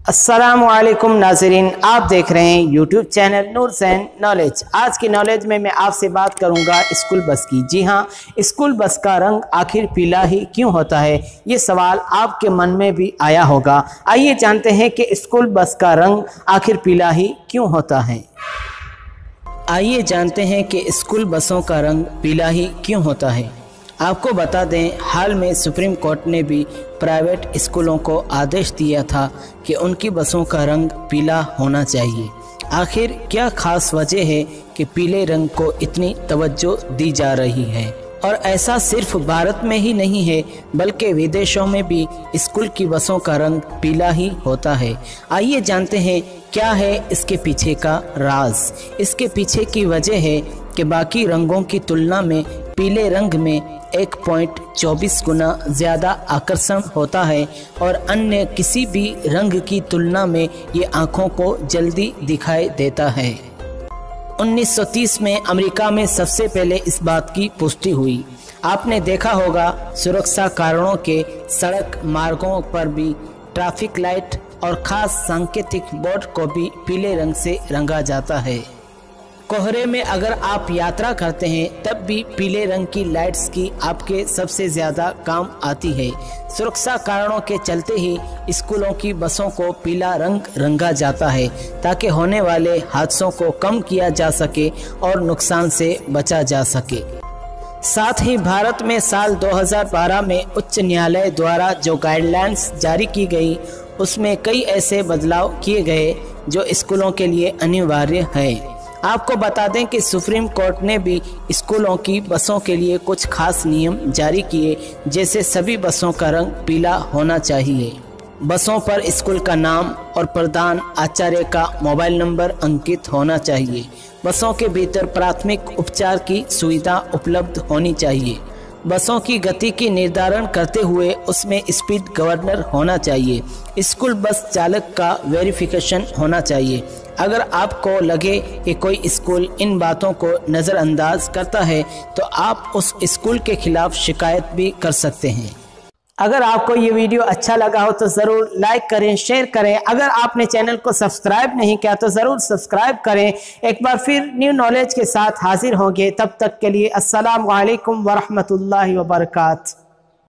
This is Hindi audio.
अस्सलामुअलैकुम नाज़रीन, आप देख रहे हैं YouTube channel Noor's and knowledge. आज की नॉलेज में मैं आपसे बात करूंगा स्कूल बस की। जी हाँ, स्कूल बस का रंग आखिर पीला ही क्यों होता है, ये सवाल आपके मन में भी आया होगा। आइए जानते हैं कि स्कूल बस का रंग आखिर पीला ही क्यों होता है। आइए जानते हैं कि स्कूल बसों का रंग पीला ही क्यों होता है। आपको बता दें, हाल में सुप्रीम कोर्ट ने भी प्राइवेट स्कूलों को आदेश दिया था कि उनकी बसों का रंग पीला होना चाहिए। आखिर क्या खास वजह है कि पीले रंग को इतनी तवज्जो दी जा रही है? और ऐसा सिर्फ भारत में ही नहीं है बल्कि विदेशों में भी स्कूल की बसों का रंग पीला ही होता है। आइए जानते हैं क्या है इसके पीछे का राज। इसके पीछे की वजह है कि बाकी रंगों की तुलना में पीले रंग में 1.24 गुना ज़्यादा आकर्षण होता है और अन्य किसी भी रंग की तुलना में ये आँखों को जल्दी दिखाई देता है। 1930 में अमेरिका में सबसे पहले इस बात की पुष्टि हुई। आपने देखा होगा, सुरक्षा कारणों के सड़क मार्गों पर भी ट्रैफिक लाइट और ख़ास सांकेतिक बोर्ड को भी पीले रंग से रंगा जाता है। कोहरे में अगर आप यात्रा करते हैं तब भी पीले रंग की लाइट्स की आपके सबसे ज़्यादा काम आती है। सुरक्षा कारणों के चलते ही स्कूलों की बसों को पीला रंग रंगा जाता है ताकि होने वाले हादसों को कम किया जा सके और नुकसान से बचा जा सके। साथ ही भारत में साल 2012 में उच्च न्यायालय द्वारा जो गाइडलाइंस जारी की गई उसमें कई ऐसे बदलाव किए गए जो स्कूलों के लिए अनिवार्य है। आपको बता दें कि सुप्रीम कोर्ट ने भी स्कूलों की बसों के लिए कुछ खास नियम जारी किए, जैसे सभी बसों का रंग पीला होना चाहिए। बसों पर स्कूल का नाम और प्रधान आचार्य का मोबाइल नंबर अंकित होना चाहिए। बसों के भीतर प्राथमिक उपचार की सुविधा उपलब्ध होनी चाहिए। बसों की गति की निर्धारण करते हुए उसमें स्पीड गवर्नर होना चाहिए। स्कूल बस चालक का वेरिफिकेशन होना चाहिए। अगर आपको लगे कि कोई स्कूल इन बातों को नज़रअंदाज करता है तो आप उस स्कूल के खिलाफ शिकायत भी कर सकते हैं। अगर आपको ये वीडियो अच्छा लगा हो तो ज़रूर लाइक करें, शेयर करें। अगर आपने चैनल को सब्सक्राइब नहीं किया तो ज़रूर सब्सक्राइब करें। एक बार फिर न्यू नॉलेज के साथ हाजिर होंगे, तब तक के लिए अस्सलाम वालेकुम वरहमतुल्लाहि वबरकातुहू।